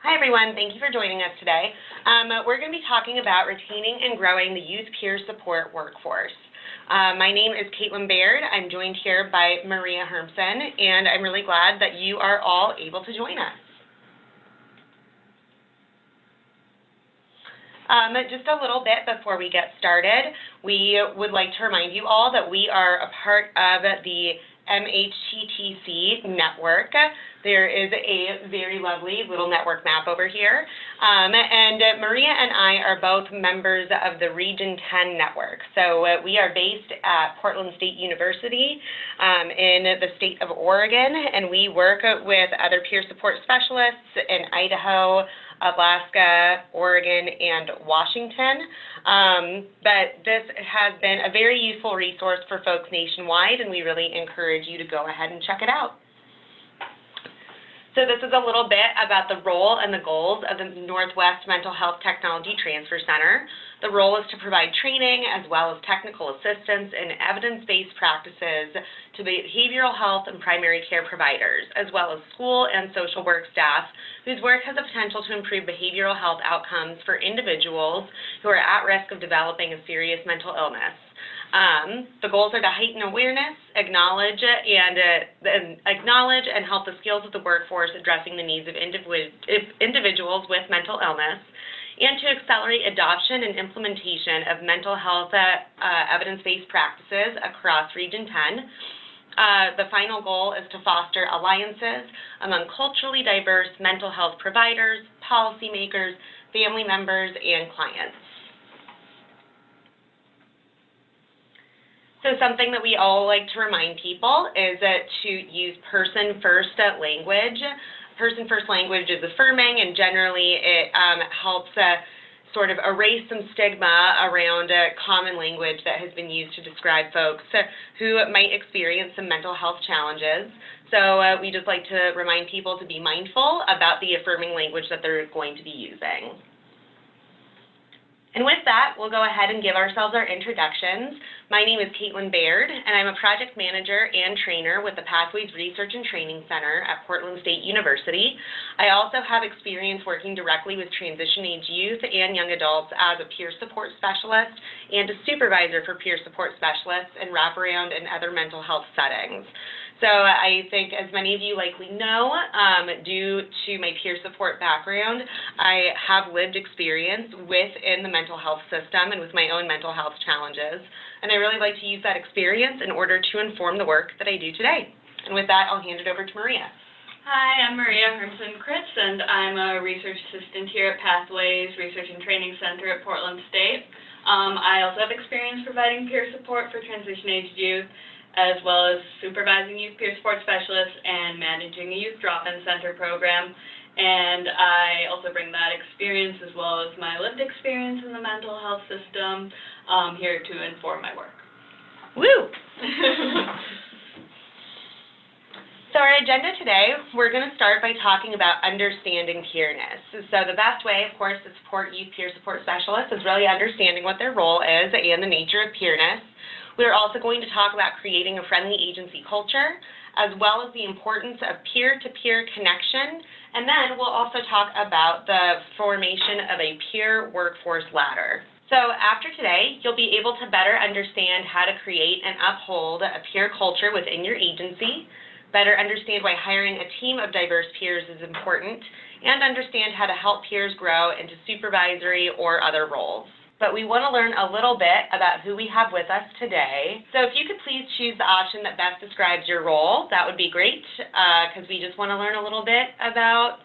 Hi everyone, thank you for joining us today. We're going to be talking about retaining and growing the youth peer support workforce. My name is Caitlin Baird. I'm joined here by Maria Hermsen, and I'm really glad that you are all able to join us. Just a little bit before we get started, we would like to remind you all that we are a part of the MHTTC network. There is a very lovely little network map over here, and Maria and I are both members of the Region 10 network. So we are based at Portland State University in the state of Oregon, and we work with other peer support specialists in Idaho, Alaska, Oregon, and Washington. But this has been a very useful resource for folks nationwide, and we really encourage you to go ahead and check it out. So this is a little bit about the role and the goals of the Northwest Mental Health Technology Transfer Center. The role is to provide training as well as technical assistance in evidence-based practices to behavioral health and primary care providers, as well as school and social work staff whose work has the potential to improve behavioral health outcomes for individuals who are at risk of developing a serious mental illness. The goals are to heighten awareness, acknowledge and help the skills of the workforce addressing the needs of individuals with mental illness, and to accelerate adoption and implementation of mental health evidence-based practices across Region 10. The final goal is to foster alliances among culturally diverse mental health providers, policymakers, family members, and clients. So something that we all like to remind people is to use person-first language. Person-first language is affirming, and generally it helps sort of erase some stigma around common language that has been used to describe folks who might experience some mental health challenges. So we just like to remind people to be mindful about the affirming language that they're going to be using. And with that, we'll go ahead and give ourselves our introductions. My name is Caitlin Baird, and I'm a project manager and trainer with the Pathways Research and Training Center at Portland State University. I also have experience working directly with transition-age youth and young adults as a peer support specialist and a supervisor for peer support specialists in wraparound and other mental health settings. So I think, as many of you likely know, due to my peer support background, I have lived experience within the mental health system and with my own mental health challenges. And I really like to use that experience in order to inform the work that I do today. And with that, I'll hand it over to Maria. Hi, I'm Maria Hermsen-Kritz, and I'm a research assistant here at Pathways Research and Training Center at Portland State. I also have experience providing peer support for transition-age youth, as well as supervising youth peer support specialists and managing a youth drop-in center program. And I also bring that experience as well as my lived experience in the mental health system here to inform my work. Woo! So our agenda today, we're going to start by talking about understanding peerness. So the best way, of course, to support youth peer support specialists is really understanding what their role is and the nature of peerness. We're also going to talk about creating a friendly agency culture, as well as the importance of peer-to-peer connection, and then we'll also talk about the formation of a peer workforce ladder. So after today, you'll be able to better understand how to create and uphold a peer culture within your agency, better understand why hiring a team of diverse peers is important, and understand how to help peers grow into supervisory or other roles. But we want to learn a little bit about who we have with us today. So if you could please choose the option that best describes your role, that would be great, because we just want to learn a little bit about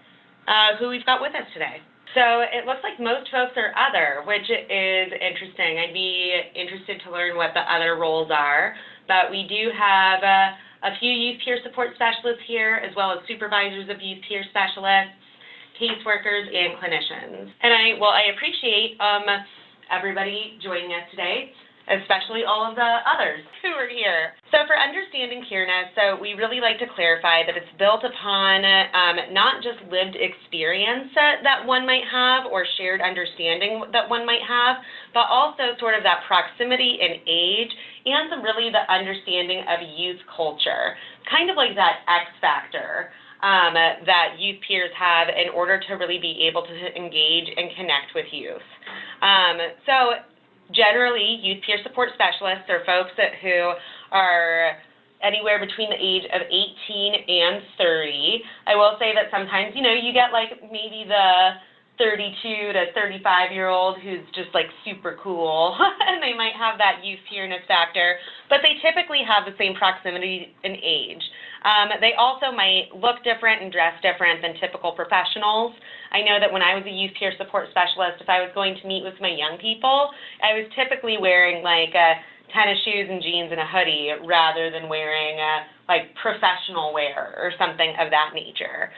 who we've got with us today. So it looks like most folks are other, which is interesting. I'd be interested to learn what the other roles are, but we do have a few youth peer support specialists here, as well as supervisors of youth peer specialists, caseworkers, and clinicians. And I appreciate everybody joining us today, especially all of the others who are here. So for understanding peerness, so we really like to clarify that it's built upon not just lived experience that one might have or shared understanding that one might have, but also sort of that proximity in age and really the understanding of youth culture, kind of like that X factor. that youth peers have in order to really be able to engage and connect with youth. So generally, youth peer support specialists are folks who are anywhere between the age of 18 and 30. I will say that sometimes, you get like maybe the 32 to 35-year-old who's just like super cool, and they might have that youth peerness factor, but they typically have the same proximity in age. They also might look different and dress different than typical professionals. I know that when I was a youth peer support specialist, if I was going to meet with my young people, I was typically wearing like tennis shoes and jeans and a hoodie rather than wearing like professional wear or something of that nature.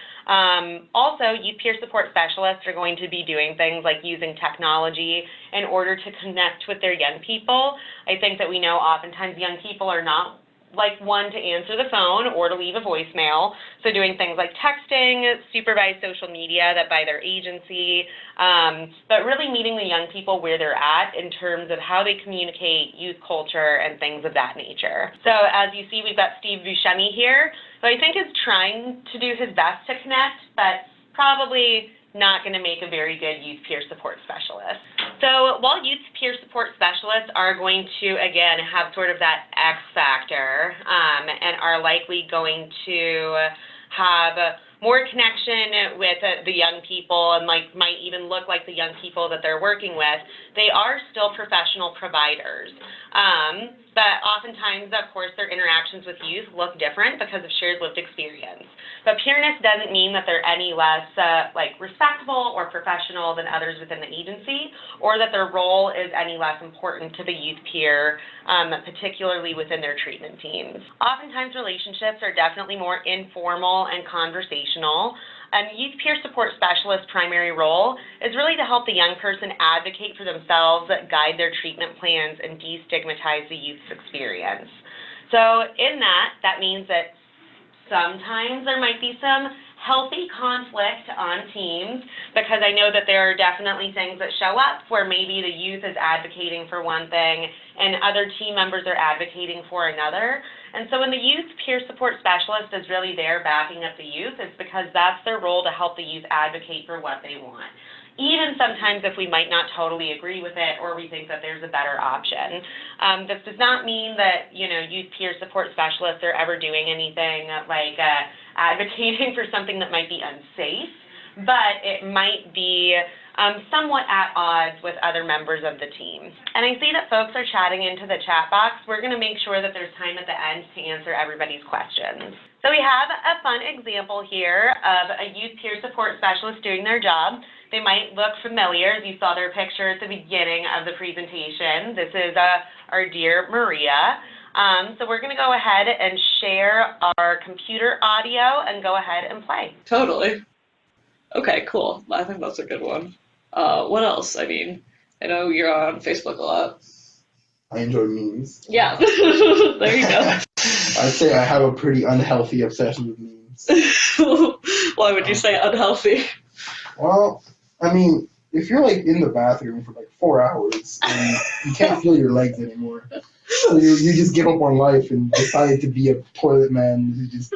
Also, youth peer support specialists are going to be doing things like using technology in order to connect with their young people. I think that we know oftentimes young people are not like one to answer the phone or to leave a voicemail. So doing things like texting, supervised social media that by their agency, but really meeting the young people where they're at in terms of how they communicate youth culture and things of that nature. So as you see, we've got Steve Buscemi here, who I think is trying to do his best to connect, but probably not going to make a very good youth peer support specialist. So while youth peer support specialists are going to, again, have sort of that X factor and are likely going to have more connection with the young people and might even look like the young people that they're working with, they are still professional providers. But oftentimes, of course, their interactions with youth look different because of shared lived experience. But peerness doesn't mean that they're any less respectable or professional than others within the agency, or that their role is any less important to the youth peer, particularly within their treatment teams. Oftentimes, relationships are definitely more informal and conversational. And youth peer support specialist's primary role is really to help the young person advocate for themselves, guide their treatment plans, and destigmatize the youth's experience. So in that means that sometimes there might be some healthy conflict on teams, because I know that there are definitely things that show up where maybe the youth is advocating for one thing and other team members are advocating for another. And so when the youth peer support specialist is really there backing up the youth, it's because that's their role to help the youth advocate for what they want. Even sometimes if we might not totally agree with it or we think that there's a better option. This does not mean that, youth peer support specialists are ever doing anything like advocating for something that might be unsafe, but it might be somewhat at odds with other members of the team. And I see that folks are chatting into the chat box. We're going to make sure that there's time at the end to answer everybody's questions. So we have a fun example here of a youth peer support specialist doing their job. They might look familiar, as you saw their picture at the beginning of the presentation. This is our dear Maria. So we're going to go ahead and share our computer audio and go ahead and play. Totally. Okay, cool. I think that's a good one. What else? I mean, I know you're on Facebook a lot. I enjoy memes. Yeah, there you go. I'd say I have a pretty unhealthy obsession with memes. Why would you say unhealthy? Well, I mean, if you're like in the bathroom for like 4 hours and you can't feel your legs anymore, so you just give up on life and decide to be a toilet man who just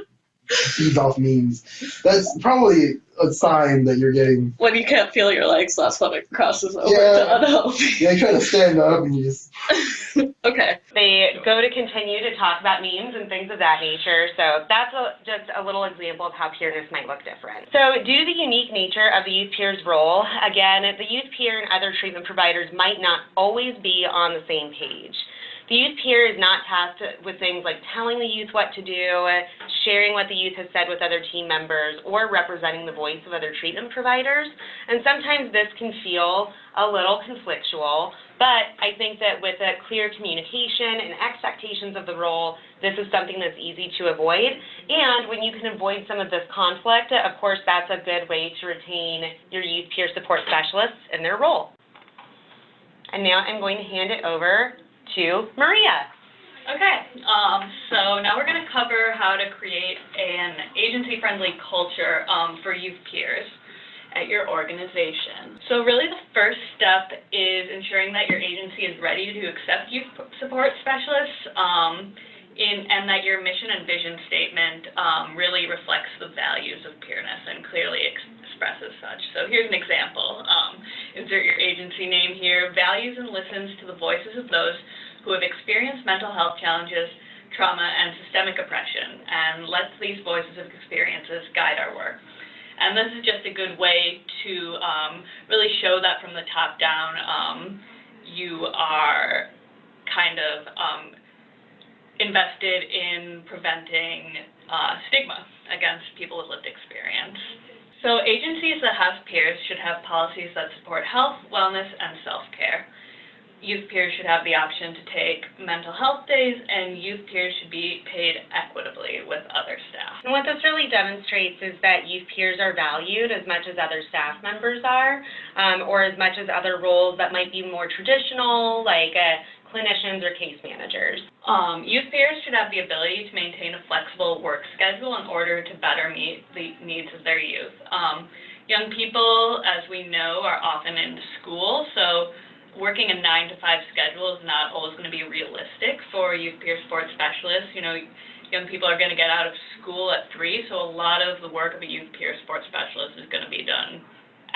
feeds off memes. That's probably a sign that you're getting... When you can't feel your legs, that's when it crosses over to unhealthy. Yeah, you try to stand up and you just... Okay. They go to continue to talk about memes and things of that nature, so that's just a little example of how peerness might look different. So due to the unique nature of the youth peer's role, again, the youth peer and other treatment providers might not always be on the same page. The youth peer is not tasked with things like telling the youth what to do, sharing what the youth has said with other team members, or representing the voice of other treatment providers. And sometimes this can feel a little conflictual, but I think that with a clear communication and expectations of the role, this is something that's easy to avoid. And when you can avoid some of this conflict, of course, that's a good way to retain your youth peer support specialists in their role. And now I'm going to hand it over to Maria. Okay, so now we're going to cover how to create an agency-friendly culture for youth peers at your organization. So really the first step is ensuring that your agency is ready to accept youth support specialists. and that your mission and vision statement really reflects the values of peerness and clearly expresses such. So here's an example. Insert your agency name here. Values and listens to the voices of those who have experienced mental health challenges, trauma, and systemic oppression, and lets these voices of experiences guide our work. And this is just a good way to really show that from the top down, you are kind of invested in preventing stigma against people with lived experience. So agencies that have peers should have policies that support health, wellness, and self-care. Youth peers should have the option to take mental health days, and youth peers should be paid equitably with other staff. And what this really demonstrates is that youth peers are valued as much as other staff members are, or as much as other roles that might be more traditional, like clinicians or case managers. Youth peers should have the ability to maintain a flexible work schedule in order to better meet the needs of their youth. Young people, as we know, are often in school, so working a 9-to-5 schedule is not always going to be realistic for youth peer sports specialists. You know, young people are going to get out of school at 3, so a lot of the work of a youth peer sports specialist is going to be done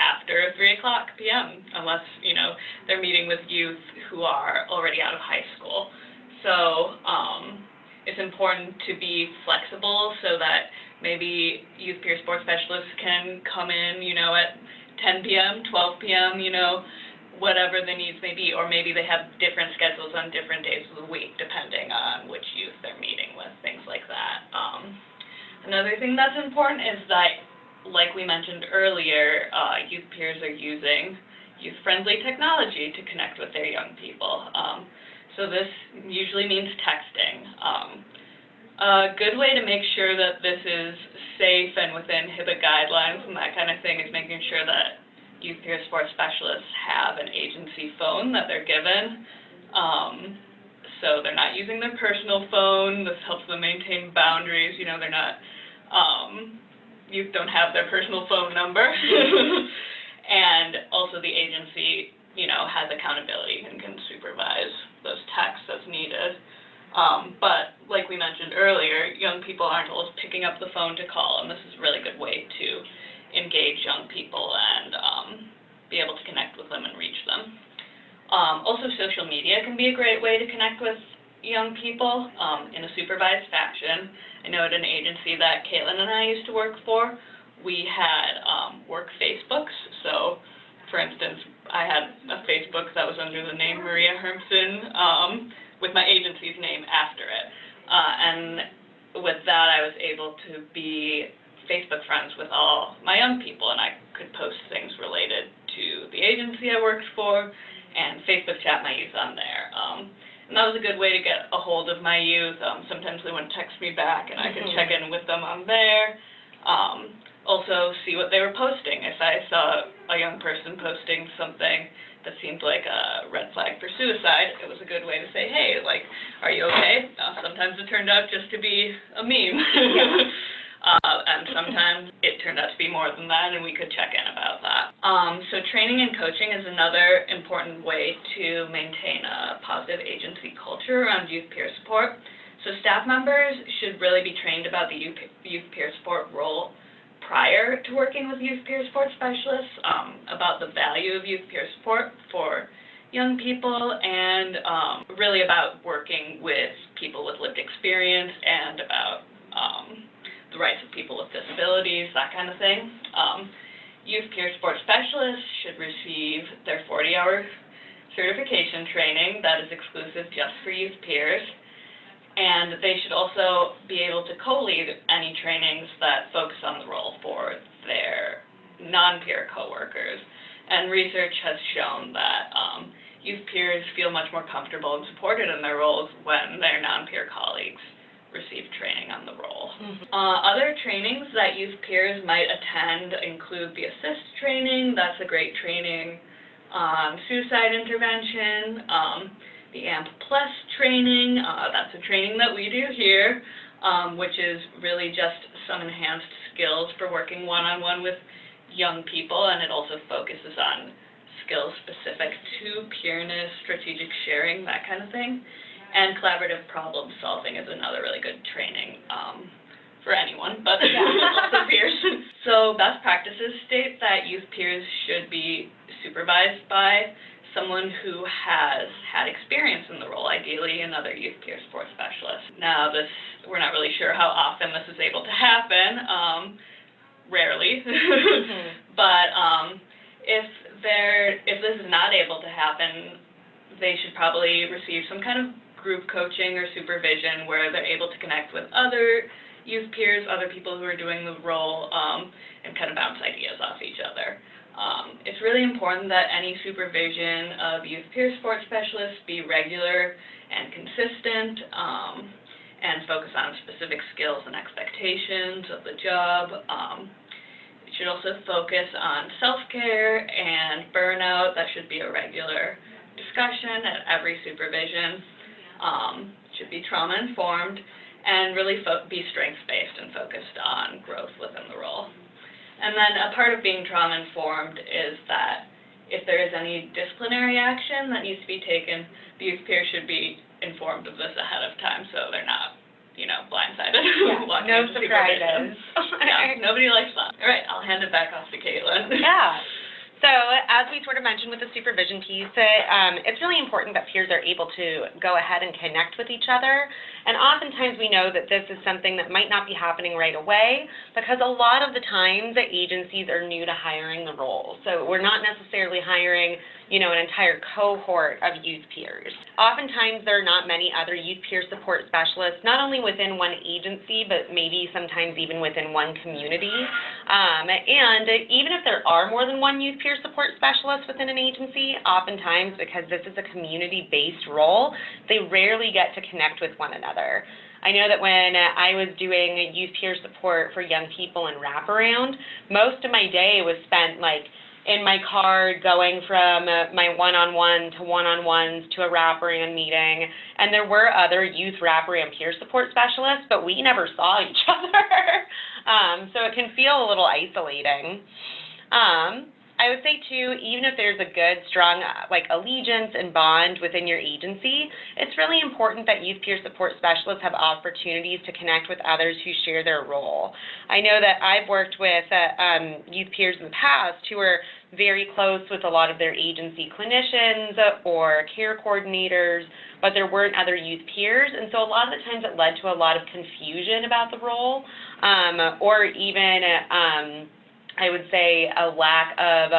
after 3 o'clock p.m., unless, you know, they're meeting with youth who are already out of high school. So it's important to be flexible so that maybe youth peer sports specialists can come in, you know, at 10 p.m., 12 p.m., you know, whatever the needs may be, or maybe they have different schedules on different days of the week, depending on which youth they're meeting with, things like that. Another thing that's important is that, like we mentioned earlier, youth peers are using youth-friendly technology to connect with their young people. So this usually means texting. A good way to make sure that this is safe and within HIPAA guidelines and that kind of thing is making sure that youth peer sports specialists have an agency phone that they're given. So they're not using their personal phone. This helps them maintain boundaries. You know, they're not, youth don't have their personal phone number. And also the agency, you know, has accountability and can supervise those texts as needed. But like we mentioned earlier, young people aren't always picking up the phone to call, and this is a really good way to engage young people and be able to connect with them and reach them. Also, social media can be a great way to connect with young people in a supervised fashion. I know at an agency that Caitlin and I used to work for, we had work Facebooks. So, for instance, I had a Facebook that was under the name Maria Hermsen with my agency's name after it. And with that, I was able to be Facebook friends with all my young people, and I could post things related to the agency I worked for and Facebook chat my youth on there. And that was a good way to get a hold of my youth. Sometimes they would text me back, and I could check in with them on there. Also, see what they were posting. If I saw a young person posting something that seemed like a red flag for suicide, it was a good way to say, hey, like, are you okay? Sometimes it turned out just to be a meme. Yeah. And sometimes it turned out to be more than that, and we could check in about that. So training and coaching is another important way to maintain a positive agency culture around youth peer support. So staff members should really be trained about the youth peer support role prior to working with youth peer support specialists, about the value of youth peer support for young people, and really about working with people with lived experience and about the rights of people with disabilities, that kind of thing. Youth peer support specialists should receive their 40-hour certification training that is exclusive just for youth peers, and they should also be able to co-lead any trainings that focus on the role for their non-peer coworkers. And research has shown that youth peers feel much more comfortable and supported in their roles when their non-peer colleagues receive training on the role. Other trainings that youth peers might attend include the ASSIST training. That's a great training on suicide intervention. The AMP Plus training, that's a training that we do here, which is really just some enhanced skills for working one-on-one with young people, and it also focuses on skills specific to peerness, strategic sharing, that kind of thing. And collaborative problem solving is another really good training for anyone, but also peers. So best practices state that youth peers should be supervised by someone who has had experience in the role, ideally another youth peer support specialist. Now we're not really sure how often this is able to happen, rarely, but if this is not able to happen, they should probably receive some kind of group coaching or supervision where they're able to connect with other youth peers, other people who are doing the role, and kind of bounce ideas off each other. It's really important that any supervision of youth peer support specialists be regular and consistent, and focus on specific skills and expectations of the job. It should also focus on self-care and burnout. That should be a regular discussion at every supervision. Should be trauma-informed and really be strengths-based and focused on growth within the role. And then a part of being trauma-informed is that if there is any disciplinary action that needs to be taken, the youth peers should be informed of this ahead of time so they're not, blindsided. Yeah, no surprises. Yeah, nobody likes that. All right, I'll hand it back off to Caitlin. Yeah. So as we sort of mentioned with the supervision piece, it's really important that peers are able to go ahead and connect with each other. And oftentimes we know that this is something that might not be happening right away because a lot of the times the agencies are new to hiring the role. So we're not necessarily hiring, an entire cohort of youth peers. Oftentimes there are not many other youth peer support specialists, not only within one agency, but maybe sometimes even within one community. And even if there are more than one youth peer support specialist within an agency, oftentimes, because this is a community-based role, they rarely get to connect with one another. I know that when I was doing youth peer support for young people in wraparound, most of my day was spent in my car going from my one-on-one to one-on-ones to a wraparound meeting, and there were other youth wraparound peer support specialists, but we never saw each other. So it can feel a little isolating. I would say, too, even if there's a good, strong, allegiance and bond within your agency, it's really important that youth peer support specialists have opportunities to connect with others who share their role. I know that I've worked with youth peers in the past who are very close with a lot of their agency clinicians or care coordinators, but there weren't other youth peers, and so a lot of the times it led to a lot of confusion about the role, or even I would say a lack of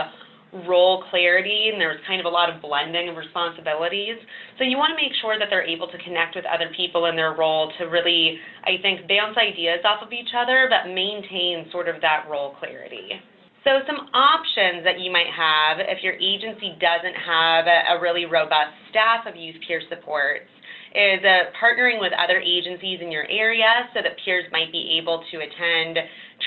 role clarity, and there was kind of a lot of blending of responsibilities. So you want to make sure that they're able to connect with other people in their role to really, I think, bounce ideas off of each other, but maintain sort of that role clarity. So some options that you might have if your agency doesn't have a really robust staff of youth peer supports is partnering with other agencies in your area so that peers might be able to attend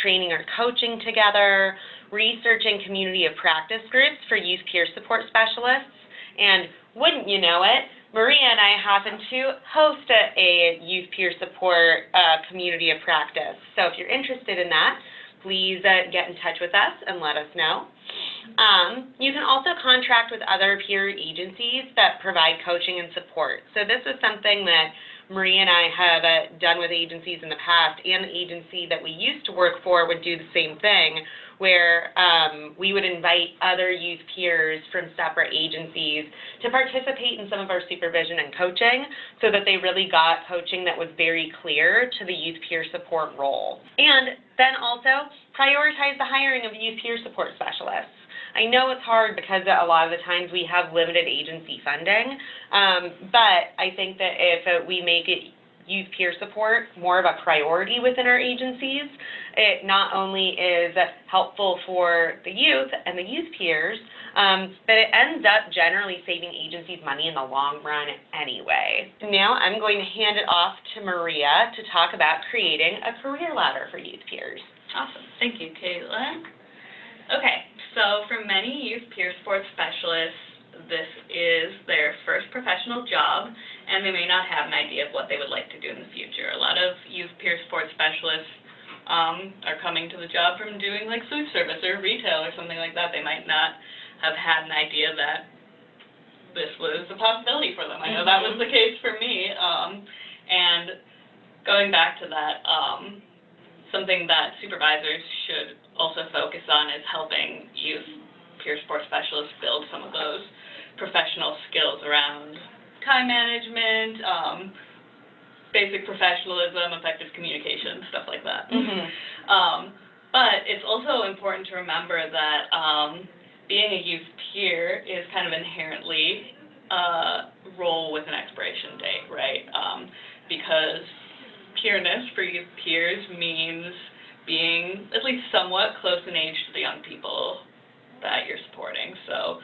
training or coaching together, researching community of practice groups for youth peer support specialists, and wouldn't you know it, Maria and I happen to host a youth peer support community of practice. So if you're interested in that, please get in touch with us and let us know. You can also contract with other peer agencies that provide coaching and support. So this is something that Maria and I have done with agencies in the past, and the agency that we used to work for would do the same thing, where we would invite other youth peers from separate agencies to participate in some of our supervision and coaching so that they really got coaching that was very clear to the youth peer support role. And then also prioritize the hiring of youth peer support specialists. I know it's hard because a lot of the times we have limited agency funding, but I think that if we make it youth peer support more of a priority within our agencies, it not only is helpful for the youth and the youth peers, but it ends up generally saving agencies money in the long run anyway. Now I'm going to hand it off to Maria to talk about creating a career ladder for youth peers. Awesome. Thank you, Caitlin. Okay, so for many youth peer support specialists, this is their first professional job, and they may not have an idea of what they would like to do in the future. A lot of youth peer support specialists are coming to the job from doing food service or retail or something like that. They might not have had an idea that this was a possibility for them. I know that was the case for me. And going back to that, something that supervisors should also focus on is helping youth peer support specialists build some of those professional skills around time management, basic professionalism, effective communication, stuff like that. But it's also important to remember that being a youth peer is kind of inherently a role with an expiration date, right? Because peerness for youth peers means being at least somewhat close in age to the young people that you're supporting. So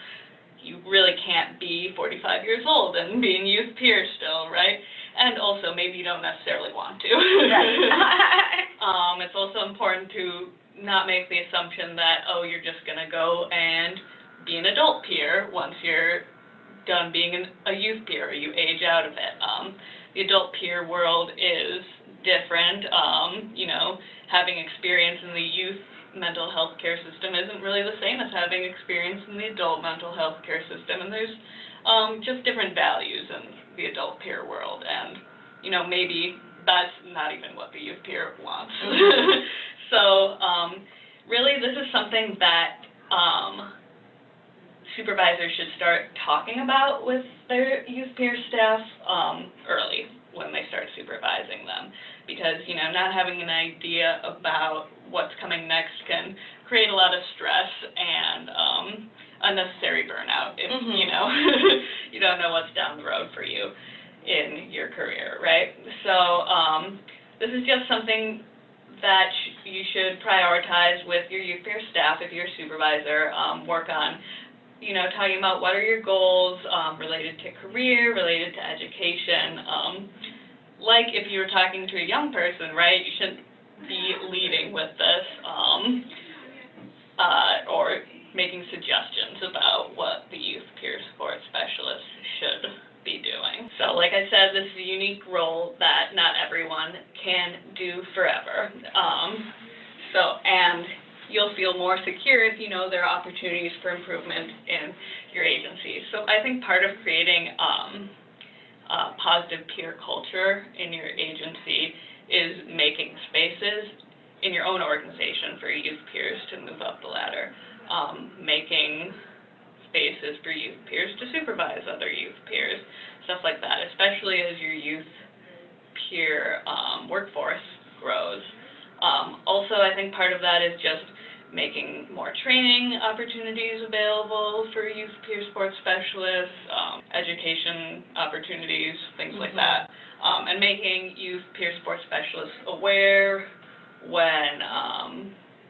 you really can't be 45 years old and be a youth peer still, right? And also, maybe you don't necessarily want to. It's also important to not make the assumption that, oh, you're just going to go and be an adult peer once you're done being a youth peer or you age out of it. The adult peer world is different. You know, having experience in the youth mental health care system isn't really the same as having experience in the adult mental health care system, and there's just different values in the adult peer world, and you know, maybe that's not even what the youth peer wants. So really this is something that supervisors should start talking about with their youth peer staff early when they start supervising them, because you know, not having an idea about what's coming next can create a lot of stress and unnecessary burnout if you know you don't know what's down the road for you in your career, right? So this is just something that you should prioritize with your youth peer staff if you're a supervisor. Work on, you know, talking about what are your goals related to career, related to education. Like if you were talking to a young person, right, you shouldn't be leading with this or making suggestions about what the youth peer support specialist should be doing. So like I said, this is a unique role that not everyone can do forever. And you'll feel more secure if you know there are opportunities for improvement in your agency. So I think part of creating a positive peer culture in your agency is making spaces in your own organization for youth peers to move up the ladder, making spaces for youth peers to supervise other youth peers, stuff like that, especially as your youth peer workforce grows. Also, I think part of that is just making more training opportunities available for youth peer support specialists, education opportunities, things like that, and making youth peer support specialists aware when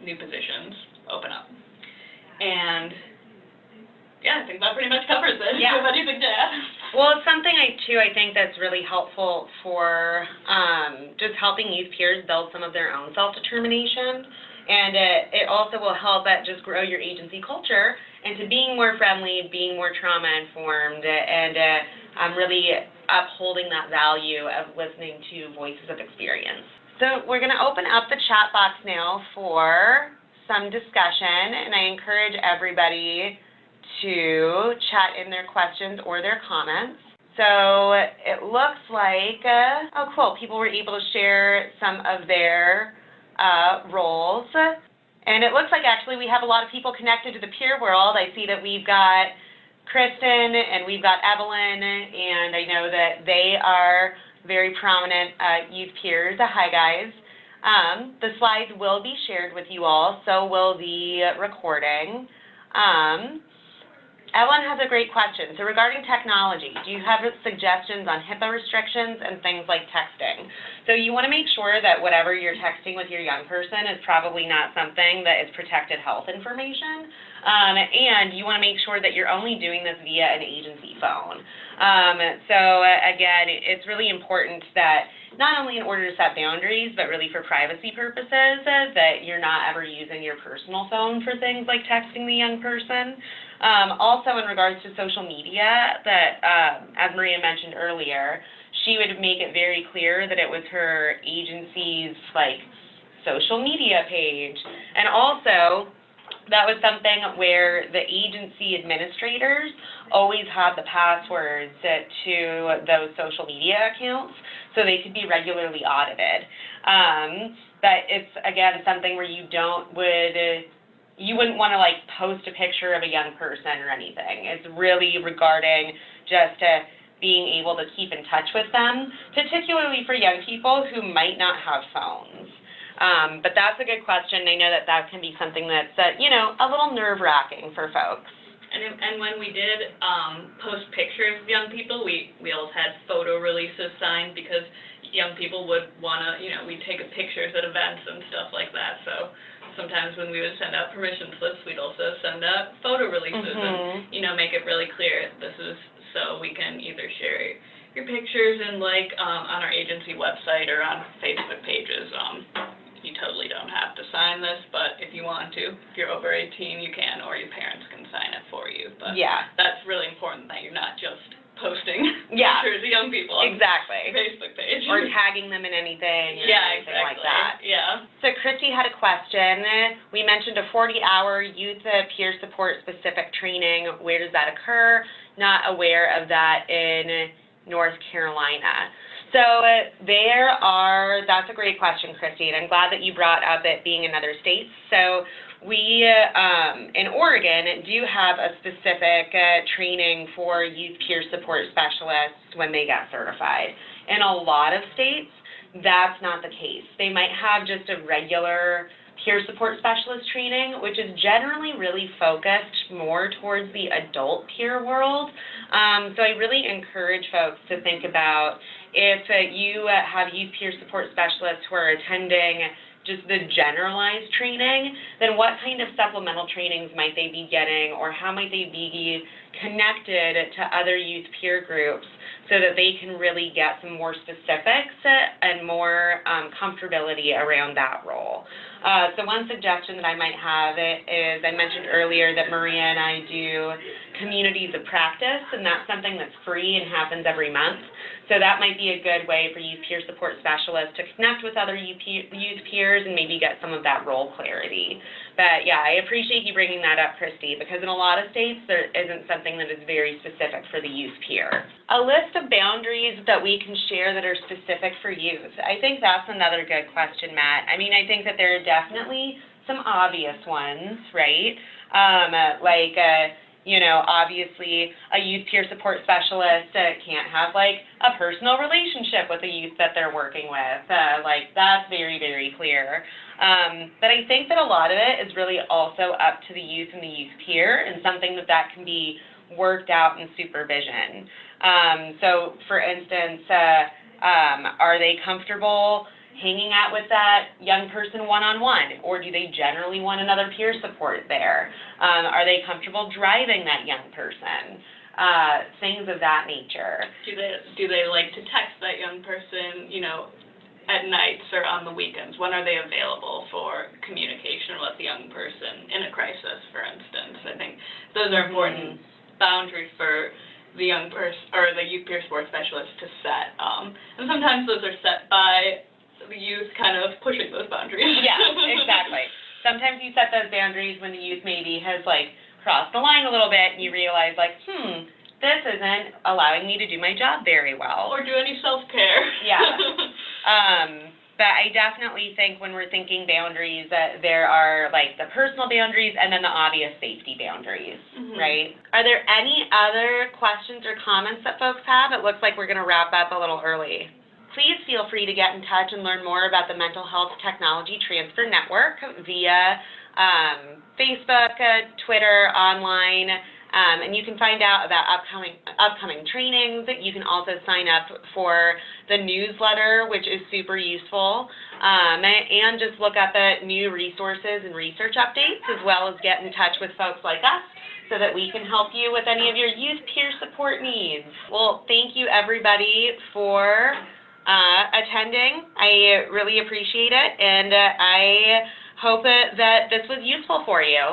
new positions open up. And yeah, I think that pretty much covers it. Yeah. What do you think, Dad? Well, it's something I think that's really helpful for just helping youth peers build some of their own self-determination. And it also will help just grow your agency culture into being more friendly, being more trauma-informed, and really upholding that value of listening to voices of experience. So we're going to open up the chat box now for some discussion, and I encourage everybody to chat in their questions or their comments. So it looks like, oh cool, people were able to share some of their roles. And it looks like actually we have a lot of people connected to the peer world. I see that we've got Kristen and we've got Evelyn, and I know that they are very prominent youth peers. Hi guys. The slides will be shared with you all, so will the recording. Evelyn has a great question. So regarding technology, do you have suggestions on HIPAA restrictions and things like texting? So you want to make sure that whatever you're texting with your young person is probably not something that is protected health information. And you want to make sure that you're only doing this via an agency phone. So again, it's really important that not only in order to set boundaries, but really for privacy purposes, that you're not ever using your personal phone for things like texting the young person. Also in regards to social media, that as Maria mentioned earlier, she would make it very clear that it was her agency's social media page. And also, that was something where the agency administrators always had the passwords to those social media accounts so they could be regularly audited. But it's, again, something where you wouldn't want to, like, post a picture of a young person or anything. It's really regarding just being able to keep in touch with them, particularly for young people who might not have phones. But that's a good question. I know that can be something that's, a little nerve-wracking for folks. And when we did post pictures of young people, we always had photo releases signed because young people would want to, we'd take pictures at events and stuff like that. So sometimes when we would send out permission slips, we'd also send out photo releases and, make it really clear this is so we can either share your pictures and on our agency website or on Facebook pages. You totally don't have to sign this, but if you want to, if you're over 18, you can, or your parents can sign it for you. But that's really important that you're not just posting pictures of young people on your Facebook page. Or tagging them in anything or anything like that. Yeah. So Christy had a question. We mentioned a 40-hour youth peer support specific training. Where does that occur? Not aware of that in North Carolina. So that's a great question, Christy, and I'm glad that you brought up it being in other states. So we, in Oregon, do have a specific training for youth peer support specialists when they get certified. In a lot of states, that's not the case. They might have just a regular peer support specialist training, which is generally really focused more towards the adult peer world. So I really encourage folks to think about if you have youth peer support specialists who are attending just the generalized training, then what kind of supplemental trainings might they be getting, or how might they be connected to other youth peer groups so that they can really get some more specifics and more comfortability around that role. So one suggestion that I might have is, I mentioned earlier that Maria and I do communities of practice, and that's something that's free and happens every month. So that might be a good way for youth peer support specialists to connect with other youth peers and maybe get some of that role clarity. But yeah, I appreciate you bringing that up, Christy, because in a lot of states there isn't something that is very specific for the youth peer. A list of boundaries that we can share that are specific for youth. I think that's another good question, Matt. I mean, I think that there are definitely some obvious ones, right? Obviously a youth peer support specialist can't have a personal relationship with the youth that they're working with. That's very, very clear. But I think that a lot of it is really also up to the youth and the youth peer, and something that can be worked out in supervision. So for instance, are they comfortable hanging out with that young person one-on-one, or do they generally want another peer support there? Are they comfortable driving that young person? Things of that nature. Do they like to text that young person, at nights or on the weekends? When are they available for communication with the young person in a crisis, for instance? I think those are important boundaries for the young person or the youth peer support specialist to set. And sometimes those are set by the youth kind of pushing those boundaries. Yeah, exactly. Sometimes you set those boundaries when the youth maybe has crossed the line a little bit, and you realize this isn't allowing me to do my job very well. Or do any self-care. Yeah. But I definitely think when we're thinking boundaries that there are the personal boundaries and then the obvious safety boundaries, right? Are there any other questions or comments that folks have? It looks like we're going to wrap up a little early. Please feel free to get in touch and learn more about the Mental Health Technology Transfer Network via Facebook, Twitter, online, and you can find out about upcoming trainings. You can also sign up for the newsletter, which is super useful, and just look at the new resources and research updates, as well as get in touch with folks like us so that we can help you with any of your youth peer support needs. Well, thank you, everybody, for attending. I really appreciate it, and I hope that this was useful for you.